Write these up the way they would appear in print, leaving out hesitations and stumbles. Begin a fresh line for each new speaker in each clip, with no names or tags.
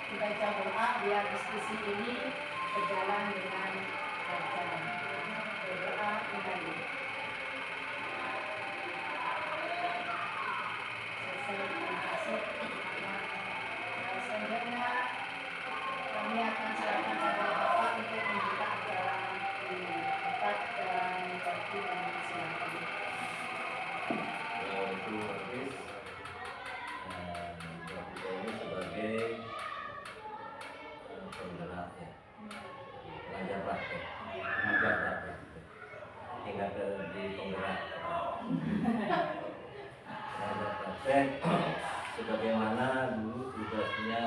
Baca doa biar diskusi ini berjalan dengan lancar. Berdoa kembali. Terima kasih. Selanjutnya kami akan serahkan kepada Bapak untuk membuka acara di tempat dan bagi dan silakan.
Itu habis kita ini sebagai penggerak ya, pengajar praktek hingga ke di penggerak pengajar praktek sebagaimana dulu tugasnya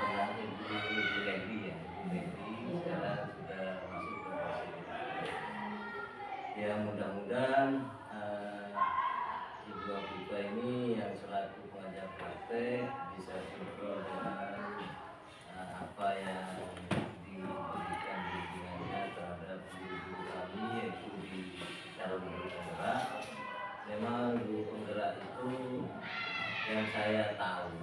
dengan Ibu Lendi ya, Ibu Lendi sekarang sudah masuk ke posisi ya, mudah-mudahan Ibu Afifah ini yang selaku pengajar praktek bisa sinkron dengan apa yang diberikan bimbingannya terhadap guru kami, yaitu di calon guru penggerak. Memang guru penggerak itu yang saya tahu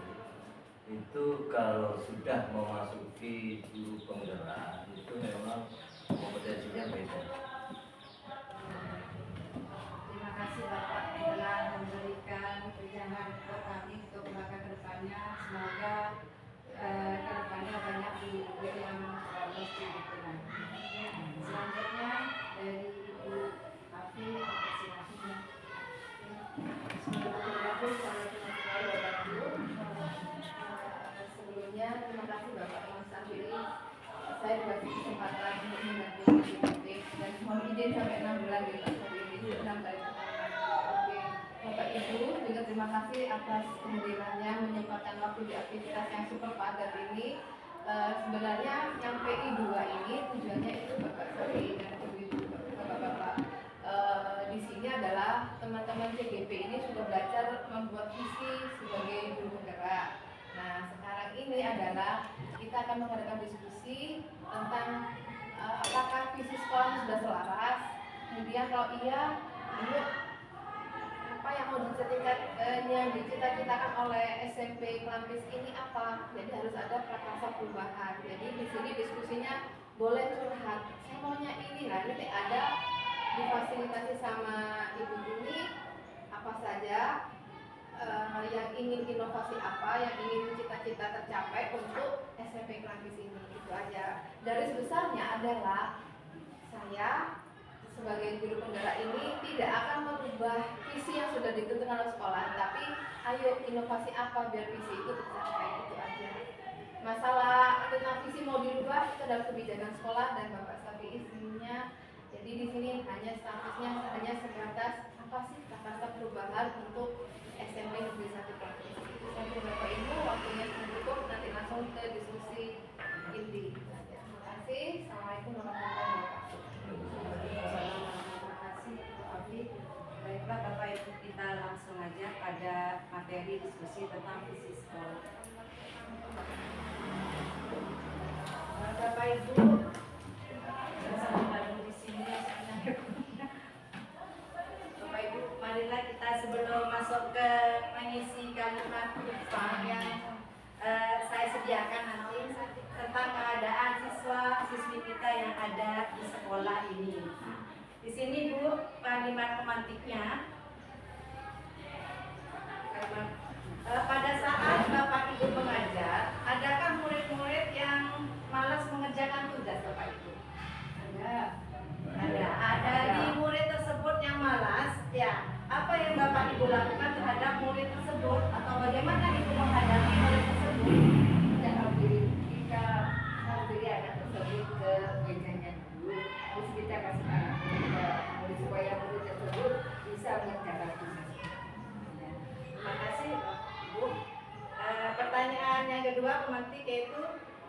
itu kalau sudah memasuki guru penggerak itu memang kompetensinya beda.
Terima kasih Bapak telah memberikan pencerahan ke kami untuk langkah ke depannya. Semoga ke depannya banyak guru yang lolos di lingkungan. Selanjutnya dari Ibu Afi, silakan. Sebelumnya terima kasih Bapak Mas Afiri. Saya dikasih kesempatan untuk mendampingi dan mohon izin sampai 6 bulan di Pak Afiri. 6 kali pertemuan. Oke, Bapak Ibu juga terima kasih atas kehadirannya menyempatkan waktu di aktivitas yang super padat ini. Sebenarnya yang PI2 ini tujuannya itu Bapak Sari dan Ibu Bapak-bapak di sini adalah teman-teman CGP ini sudah belajar membuat visi sebagai guru penggerak. Nah, sekarang ini adalah kita akan mengadakan diskusi tentang apakah visi sekolah sudah selaras. Kemudian kalau iya, yuk apa yang mau dicita-citakan oleh SMP Klampis ini apa? Jadi harus ada prakarsa perubahan. Jadi di sini diskusinya boleh curhat. Saya maunya ini, nah nanti ada difasilitasi sama Ibu Juni apa saja yang ingin inovasi apa, yang ingin cita-cita tercapai untuk SMP Klampis ini. Itu aja. Garis besarnya adalah saya sebagai guru penggerak ini tidak akan merubah visi yang sudah ditentukan oleh sekolah, tapi ayo inovasi apa biar visi itu tercapai, itu aja. Masalah tentang visi mau dirubah itu adalah kebijakan sekolah dan Bapak Safi izinnya. Jadi di sini hanya statusnya hanya sebatas apa sih kata perubahan untuk SMP Negeri 1 Klampis. Itu saja Bapak Ibu, waktunya cukup, nanti langsung ke diskusi inti. Terima kasih. Assalamualaikum warahmatullahi wabarakatuh.
Terima kasih Bu Afi. Baiklah Bapak Ibu, kita langsung aja pada materi diskusi tentang visi sekolah.
Bapak Ibu,
Bersama di sini. Bapak Ibu, marilah kita sebelum masuk ke mengisi kalimat yang saya sediakan nanti tentang keadaan siswa-siswi kita yang ada di sekolah ini. Di sini Bu, kalimat pemantiknya. Pada saat Bapak Ibu mengajar, adakah murid-murid yang malas mengerjakan tugas Bapak Ibu? Ada di murid tersebut yang malas, ya. Apa yang Bapak Ibu lakukan terhadap murid tersebut atau bagaimana Ibu menghadapi murid tersebut?
dan jika memberi anak tersebut ke mejanya dulu, terus kita kasih anak murid supaya murid tersebut bisa mengerjakan tugas.
Terima kasih Bu. Pertanyaan yang kedua pemantik yaitu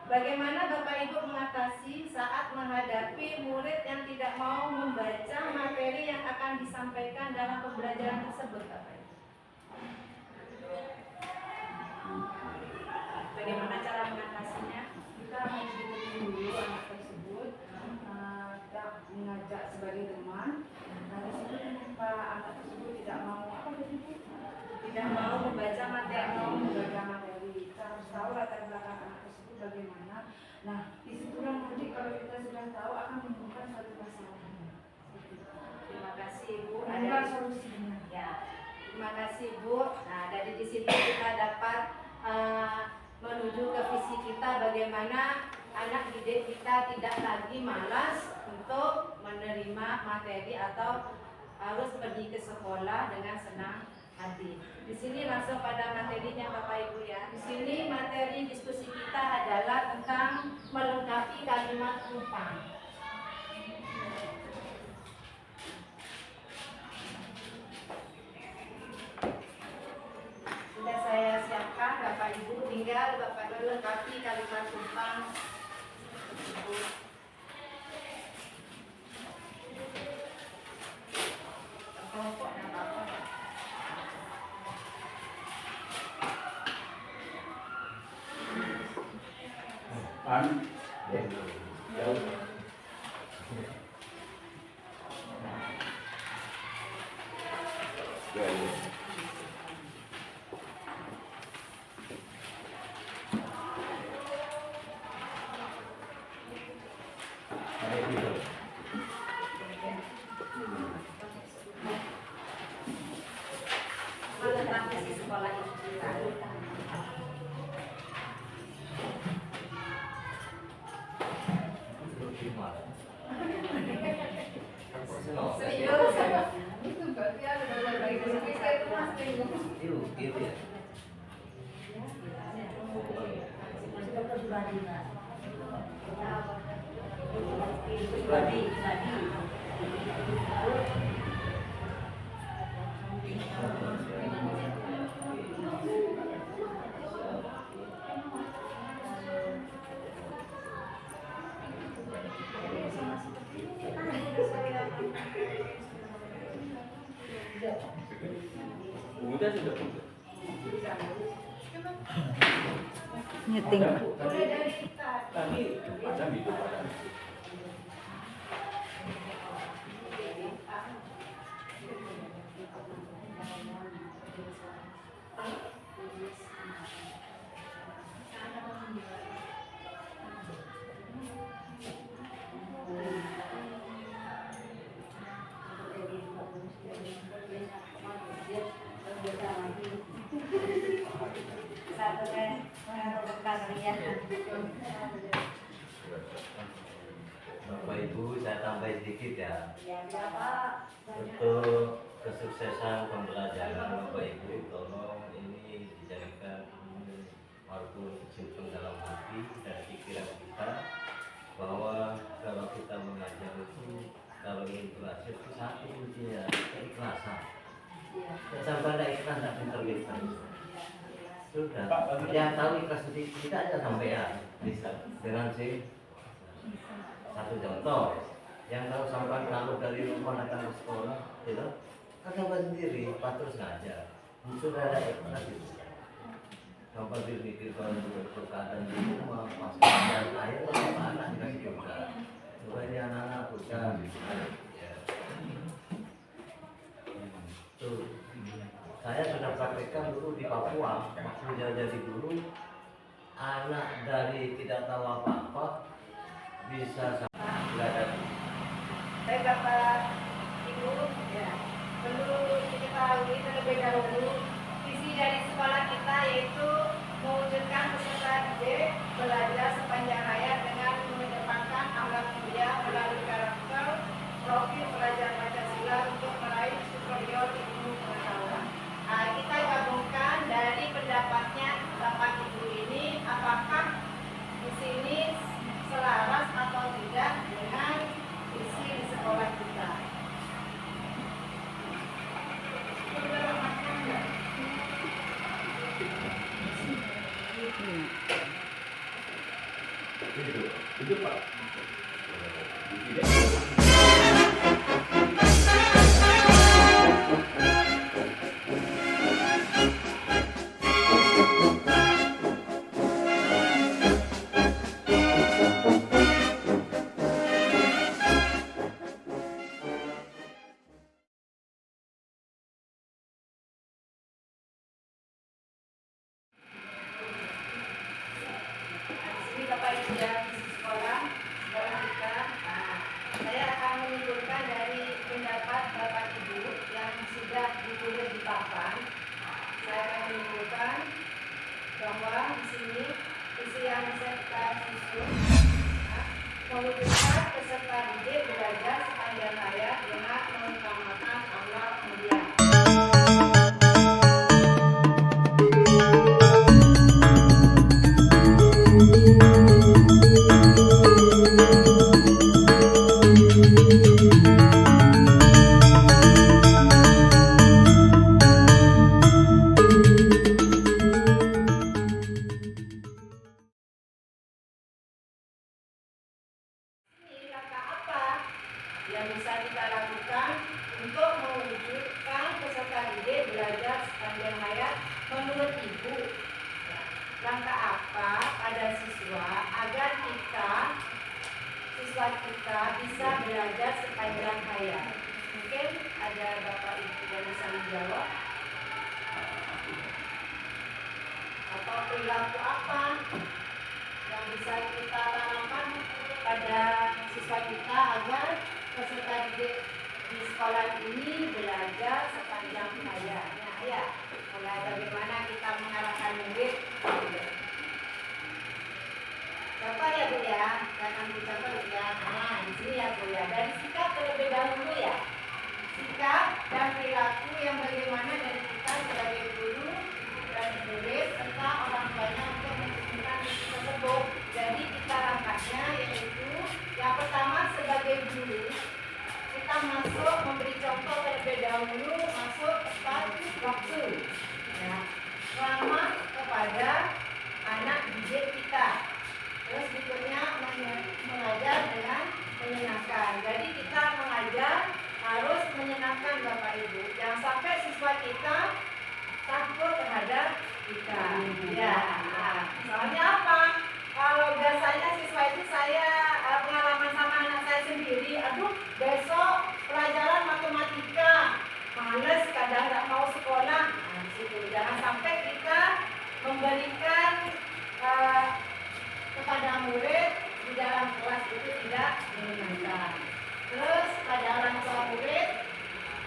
bagaimana Bapak Ibu mengatasi saat menghadapi murid yang tidak mau membaca materi yang akan disampaikan dalam pembelajaran tersebut Bapak Ibu? Bagaimana cara mengatasinya?
Kita menghubungi dulu anak tersebut, kita mengajak sebagai teman. Nah, di situ kenapa anak tersebut tidak mau
Tidak mau membaca materi.
membaca materi? Kita harus tahu latar belakang
Nah, disitulah nanti kalau kita sudah tahu akan menemukan satu masalah. Terima kasih Ibu. Ada solusinya. Ya, terima kasih Ibu. Nah, dari di situ kita dapat menuju ke visi kita bagaimana anak didik kita tidak lagi malas untuk menerima materi atau harus pergi ke sekolah dengan senang hati. Di sini langsung pada materinya Bapak Ibu ya. Di sini materi diskusi kita adalah tentang melengkapi kalimat rumpang. Sudah saya siapkan Bapak Ibu, tinggal Bapak Ibu lengkapi kalimat rumpang tersebut. Mana transisi sekolah itu kita? Serius?
Itu berarti ada berbagai jenis itu Mas Teguh.
Gitu ya.
Udah sudah.
Nyeting.
Tadi ada itu pada.
Satu kan, ya.
Bapak Ibu, saya tambah sedikit ya.
Ya, berapa?
Untuk kesuksesan pembelajaran Bapak Ibu, tolong ini dijadikan markum simpen dalam hati dan pikiran kita bahwa kalau kita mengajar itu, kalau ingin berhasil itu satu kuncinya keikhlasan. Sampai ada ikhlas tidak pintar-pintar. Sudah, yang tahu ikhlas sedikit kita aja sampai ya bisa dengan si satu contoh yang tahu sampai kalau dari rumah datang ke sekolah itu kan sampai sendiri patur sengaja sudah ada ikhlas itu sampai dipikir kalau keadaan di rumah pas dan air apa anak dikasih juga supaya anak-anak bukan ya. Tuh saya sudah praktekkan dulu di Papua waktu jadi guru anak dari tidak tahu apa-apa bisa belajar.
Baik Bapak Ibu, ya, perlu diketahui terlebih dahulu visi dari sekolah kita yaitu mewujudkan peserta didik belajar sepanjang hayat dengan mengedepankan akhlak mulia melalui karakter profil pelajar Pancasila untuk meraih superior ilmu pengetahuan. Nah, kita gabungkan dari pendapatnya Bapak Ibu ini apakah di sini selaras atau tidak dengan visi di sekolah kita.
Itu Pak.
Jadi Bapak Ibu yang di sekolah kita. Nah, saya akan menunjukkan dari pendapat Bapak Ibu yang sudah ditulis di papan. Saya akan menunjukkan bahwa di sini isi yang bisa kita susun, mewujudkan peserta didik belajar sepanjang hayat dengan mengutamakan akhlak mulia. Yang bisa kita lakukan untuk mewujudkan peserta didik belajar sepanjang hayat menurut Ibu. Langkah apa pada siswa agar siswa kita bisa belajar sepanjang hayat? Mungkin ada Bapak Ibu yang bisa menjawab. Atau perilaku apa yang bisa kita tanamkan pada siswa kita agar peserta didik di sekolah ini belajar sepanjang hayatnya, ya. Mulai bagaimana kita mengarahkan murid. Contoh ya Bu ya, saya akan beri contoh ya. Nah, di sini ya Bu ya. Dari sikap terlebih dahulu ya. Sikap dan perilaku yang bagaimana dari kita sebagai guru dan murid serta orang tuanya untuk menunjukkan tersebut. Jadi kita langkahnya yaitu yang pertama sebagai guru kita masuk memberi contoh terlebih dahulu, masuk tepat waktu, ya, ramah kepada anak didik kita. Terus berikutnya mengajar dengan menyenangkan. Jadi kita mengajar harus menyenangkan Bapak Ibu. Jangan sampai siswa kita takut terhadap kita. Ya, soalnya apa? Kalau biasanya siswa itu saya pengalaman sama anak saya sendiri, aduh besok pelajaran matematika, males, kadang nggak mau sekolah. Nah, situ. Jangan sampai kita memberikan kepada murid di dalam kelas itu tidak menyenangkan. Terus pada orang tua murid,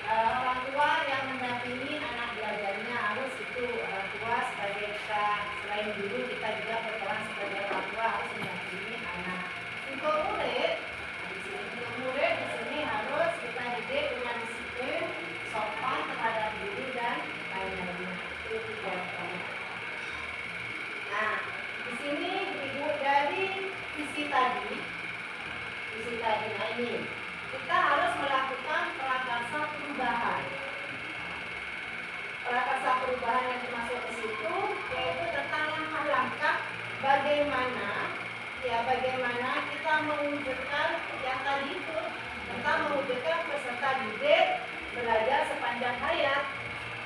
orang tua yang mendampingi anak belajarnya harus itu orang tua sebagai kita selain guru kita juga berperan sebagai orang tua harus mendampingi anak. Untuk murid di sini harus kita didik dengan disiplin, sopan terhadap guru dan lain-lainnya. Itu tiga pertama. Nah, di sini Ibu dari visi tadi, nah ini kita harus melakukan prakarsa perubahan. Prakarsa perubahan yang dimaksud di situ yaitu tentang langkah-langkah bagaimana kita mewujudkan yang tadi itu tentang mewujudkan peserta didik belajar sepanjang hayat.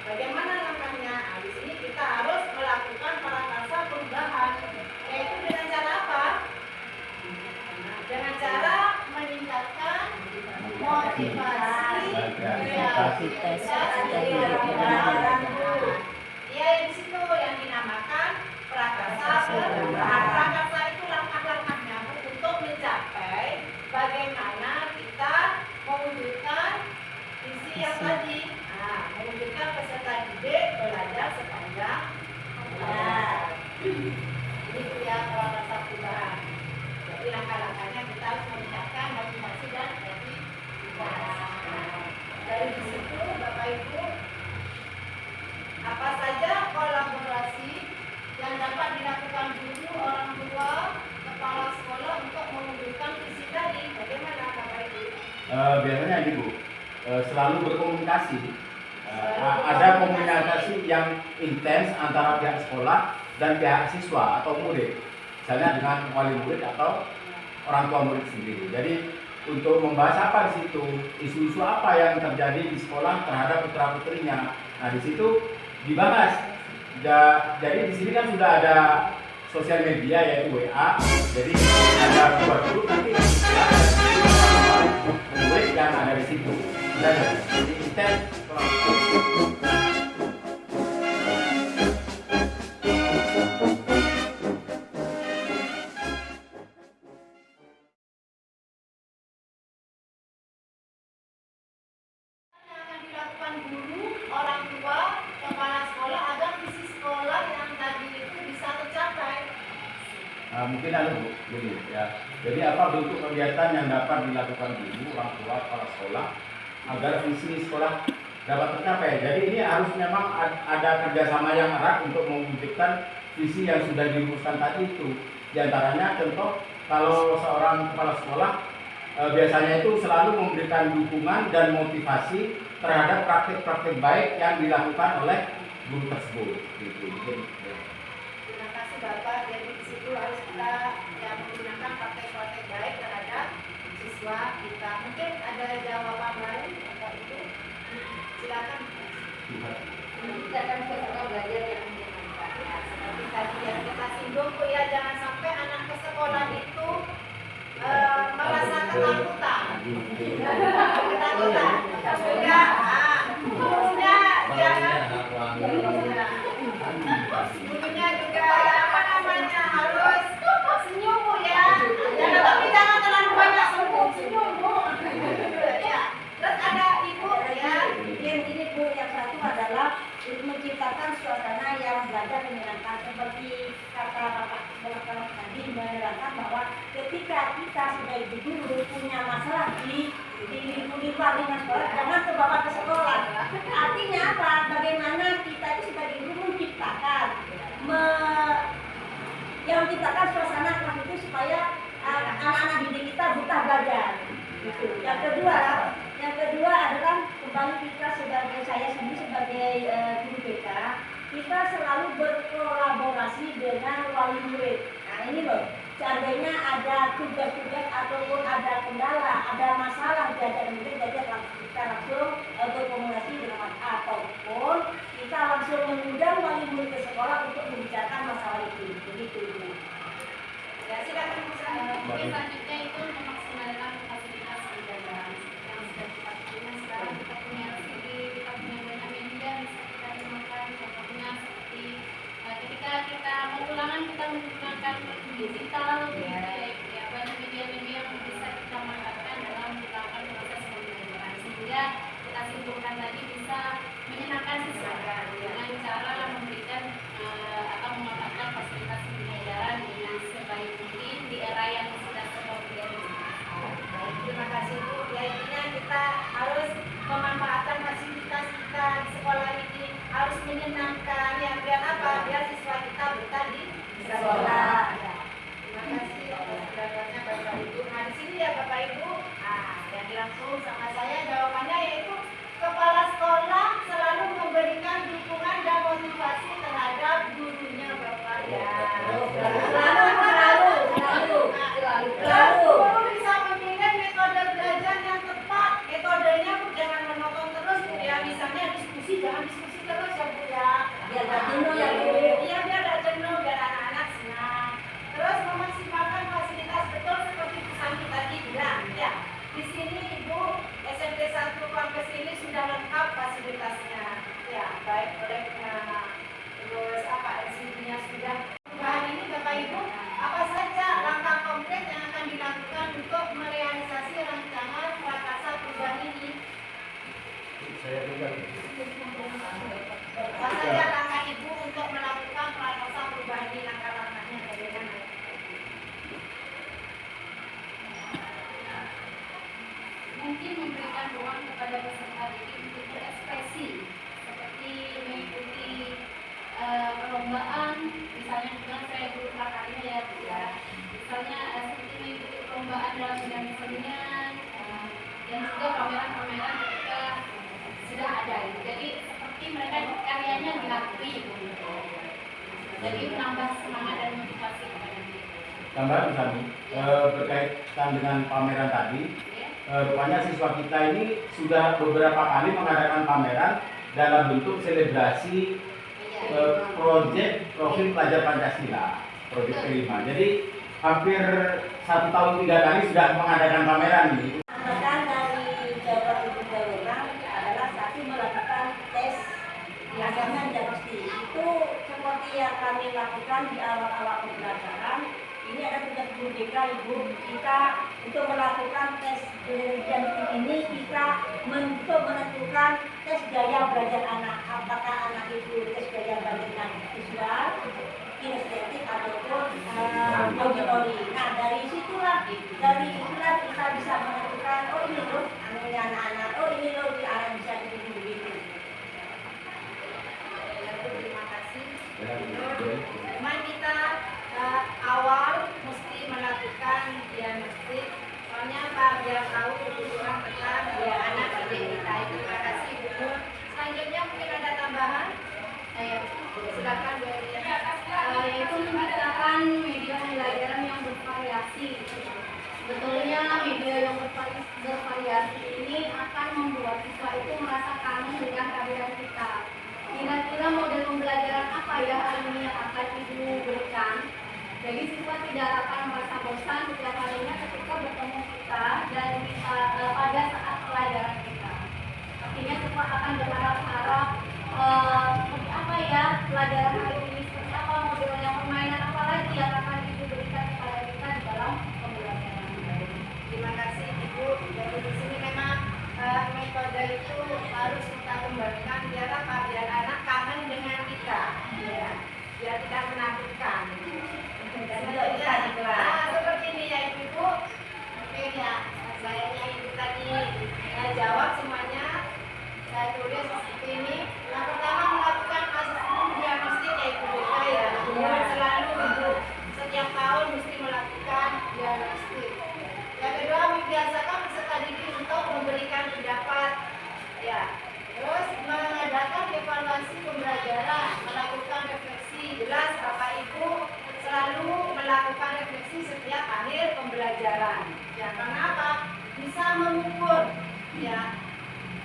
Bagaimana langkahnya? Nah, di sini kita harus melakukan prakarsa perubahan, yaitu dengan cara apa? Dengan cara meningkatkan motivasi, kreativitas dari orang guru. Ya, di situ yang dinamakan prakarsa perubahan. Prakarsa itu langkah-langkahnya untuk mencapai bagaimana kita mewujudkan visi yang tadi. Nah, mewujudkan peserta didik belajar sepanjang hayat. Ini dia prakarsa perubahan. Jadi langkah-langkahnya kita harus meningkatkan motivasi dan kreativitas. Dari situ Bapak Ibu, apa saja kolaborasi yang dapat dilakukan guru, orang tua, kepala sekolah untuk mewujudkan visi tadi? Bagaimana Bapak Ibu?
Biasanya Ibu selalu berkomunikasi. Ada komunikasi yang intens antara pihak sekolah dan pihak siswa atau murid, misalnya dengan wali murid atau orang tua murid sendiri. Jadi untuk membahas apa di situ, isu-isu apa yang terjadi di sekolah terhadap putra putrinya. Nah di situ dibahas. Jadi di sini kan sudah ada sosial media yaitu WA. Jadi ada buat dulu nanti murid yang ada di situ. Dan di intens. Mungkin ada Bu, gini ya. Jadi apa bentuk kegiatan yang dapat dilakukan guru, orang tua, kepala sekolah agar visi sekolah dapat tercapai. Jadi ini harus memang ada kerjasama yang erat untuk mewujudkan visi yang sudah dirumuskan tadi itu. Di antaranya contoh kalau seorang kepala sekolah biasanya itu selalu memberikan dukungan dan motivasi terhadap praktik-praktik baik yang dilakukan oleh guru tersebut. Gitu.
Terima kasih Bapak. Jadi di situ harus kita yang menggunakan praktek-praktek baik terhadap siswa kita. Mungkin ada jawaban lain Bapak Ibu? Silakan.
Kita akan suka belajar yang menyenangkan.
Ya, seperti tadi yang kita singgung Bu ya, jangan sampai anak ke sekolah itu merasa ketakutan. Ketakutan. Juga, gurunya jangan. Gurunya juga apa namanya harus senyum Bu ya. Jangan tapi jangan terlalu banyak senyum Bu. Ya. Terus ada Ibu ya.
Yang ini Bu, yang satu adalah menciptakan suasana yang belajar menyenangkan seperti kata Bapak belakang tadi menerangkan bahwa ketika kita sebagai guru punya masalah di luar lingkungan sekolah, jangan terbawa ke sekolah. Artinya apa? Bagaimana kita itu sebagai guru menciptakan yang menciptakan suasana kelas itu supaya anak-anak didik kita betah belajar. Gitu. Yang kedua adalah kembali kita sebagai saya sendiri sebagai guru BK, kita selalu berkolaborasi dengan wali murid. Nah ini loh, seandainya ada tugas-tugas ataupun ada kendala, ada masalah belajar murid, jadi kita langsung berkomunikasi dengan ataupun kita langsung mengundang wali murid ke sekolah untuk membicarakan masalah itu. Begitu.
Ya, silakan Bu.
Mungkin selanjutnya itu memaksimalkan fasilitas pembelajaran yang sudah kita punya sekarang. Kita punya LCD, kita punya banyak media bisa kita gunakan. Contohnya seperti ketika kita mau ulangan kita menggunakan digital, ya banyak media-media yang bisa kita manfaatkan dalam melakukan proses pembelajaran sehingga kita simpulkan tadi bisa menyenangkan siswa dengan cara memberikan atau memanfaatkan fasilitas pembelajaran dengan sebaik mungkin di era yang sudah serba modern.
Baik, terima kasih Bu. Ya intinya kita harus memanfaatkan fasilitas kita di sekolah ini harus menyenangkan ya biar apa? Biar siswa kita betah di sekolah. Ya. Terima kasih atas jawabannya Bapak Ibu. Nah di sini ya Bapak Ibu, yang langsung sama saya jawabannya yaitu kepala sekolah selalu memberikan dukungan dan motivasi terhadap gurunya Bapak ya. Selalu bisa memilih metode belajar yang tepat. Metodenya Bu jangan menonton terus Bu ya. Misalnya diskusi, jangan diskusi terus ya Bu ya.
Biar gak jenuh ya Bu.
Iya biar gak jenuh, biar anak-anak senang. Terus memaksimalkan fasilitas betul seperti Bu Santi tadi bilang ya. Di sini Ibu SMP 1 kampus ini sudah lengkap fasilitasnya. Ya baik terus apa LCD-nya sudah. Bahan ini Bapak Ibu apa saja langkah konkret yang akan dilakukan untuk merealisasi rancangan prakarsa perubahan ini?
Saya juga.
Apa saja langkah Ibu untuk melakukan prakarsa perubahan ini, langkah-langkahnya bagaimana?
Mungkin memberikan ruang kepada peserta didik untuk berekspresi seperti mengikuti perlombaan, misalnya kebetulan saya guru prakarya ya Bu ya. Misalnya seperti mengikuti perlombaan dalam bidang kesenian dan juga pameran-pameran ketika sudah ada. Jadi seperti mereka karyanya diakui gitu. Jadi menambah semangat dan motivasi kepada diri.
Tambahan misalnya berkaitan dengan pameran tadi, rupanya siswa kita ini sudah beberapa kali mengadakan pameran dalam bentuk selebrasi proyek profil pelajar Pancasila, proyek kelima. Jadi hampir 1 tahun 3 kali sudah mengadakan pameran ini.
Tambahan dari jawaban Ibu Dawang adalah satu melakukan tes agama diagnostik. Itu seperti yang kami lakukan di awal-awal pembelajaran. Ini ada tugas guru BK Ibu, kita untuk melakukan tes diagnostik ini kita untuk menentukan tes gaya belajar anak. Apakah anak itu tes gaya belajar visual, kinestetik ataupun terus anunya anak-anak, oh ini loh di arah bisa begitu.
Terima kasih. Memang kita awal mesti melakukan diagnostik. Soalnya Pak biar tahu kebutuhan tentang anak didik kita. Terima kasih Bu. Selanjutnya mungkin ada tambahan. Silakan Bu Elia.
Yaitu menciptakan media pembelajaran yang bervariasi. Sebetulnya media yang bervariasi ini akan membuat siswa itu merasa kangen dengan kehadiran kita. Kira-kira model pembelajaran apa ya hari ini yang akan Ibu berikan? Jadi siswa tidak akan merasa bosan setiap harinya ketika bertemu kita dan pada saat pelajaran kita. Artinya siswa akan berharap-harap seperti apa ya pelajaran hari ini, seperti apa modelnya, permainan apa lagi yang akan Ibu berikan kepada kita di dalam pembelajaran.
Terima kasih Ibu. Jadi di sini memang metode itu harus kita kembangkan biar apa? Biar anak kangen dengan kita, ya. Biar tidak menakutkan. Dan seperti ini ya Ibu. Oke ya, sayangnya Ibu tadi jawab semuanya. Saya tulis seperti ini. Yang pertama melakukan asesmen diagnostik ya Ibu ya. Selalu Ibu setiap tahun mesti melakukan diagnostik. Yang kedua membiasakan peserta didik untuk memberikan pendapat, ya. Terus mengadakan evaluasi pembelajaran, melakukan refleksi. Jelas Bapak Ibu selalu melakukan refleksi setiap akhir pembelajaran. Ya, karena apa? Bisa mengukur, ya,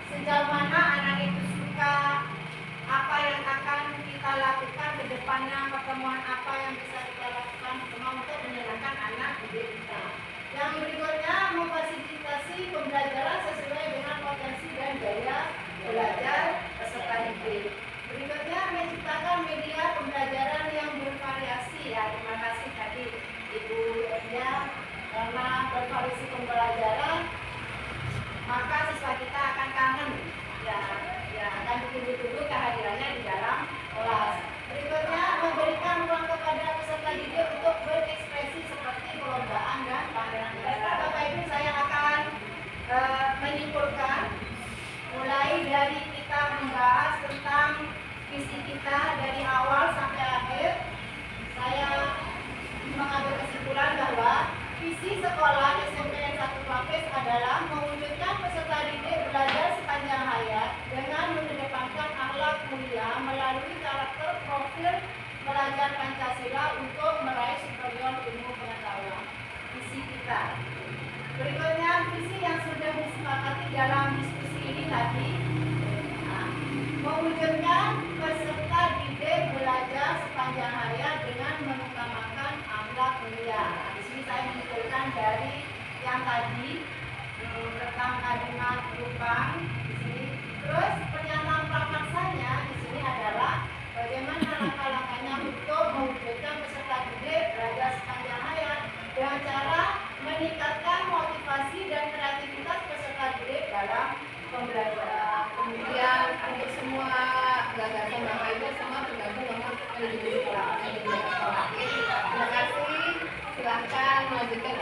sejauh mana anak itu suka, apa yang akan kita lakukan ke depannya, pertemuan apa yang bisa kita lakukan semua untuk menyenangkan anak didik kita. Yang berikutnya memfasilitasi pembelajaran sesuai dengan potensi dan gaya belajar peserta didik. Berikutnya menciptakan media pembelajaran yang bervariasi ya. Terima kasih tadi Ibu Elia, karena bervariasi pembelajaran maka siswa kita akan kangen ya akan ditunggu-tunggu kehadirannya di dalam kelas. Berikutnya memberikan ruang kepada peserta didik untuk berekspresi seperti perlombaan dan pameran. Bapak Ibu, saya akan menyimpulkan mulai dari kita membahas tentang visi kita dari awal sampai akhir. Saya mengambil kesimpulan bahwa visi sekolah SMP N 1 Papis adalah mewujudkan peserta didik belajar sepanjang hayat dengan mengedepankan akhlak mulia melalui karakter profil belajar Pancasila untuk meraih superior ilmu pengetahuan. Visi kita. Berikutnya visi yang sudah disepakati dalam diskusi ini tadi, mewujudkan peserta didik belajar sepanjang hayat dengan mengutamakan akhlak mulia. Di sini saya menyimpulkan dari yang tadi tentang kalimat Jepang di sini. Terus pernyataan prakarsanya di sini adalah bagaimana langkah-langkahnya untuk mewujudkan peserta didik belajar sepanjang hayat dengan cara meningkatkan motivasi dan kreativitas peserta didik dalam pembelajaran.
Kemudian untuk semua gagasan Bapak Ibu semua tergabung dengan manajemen sekolah. Terima kasih. Silakan melanjutkan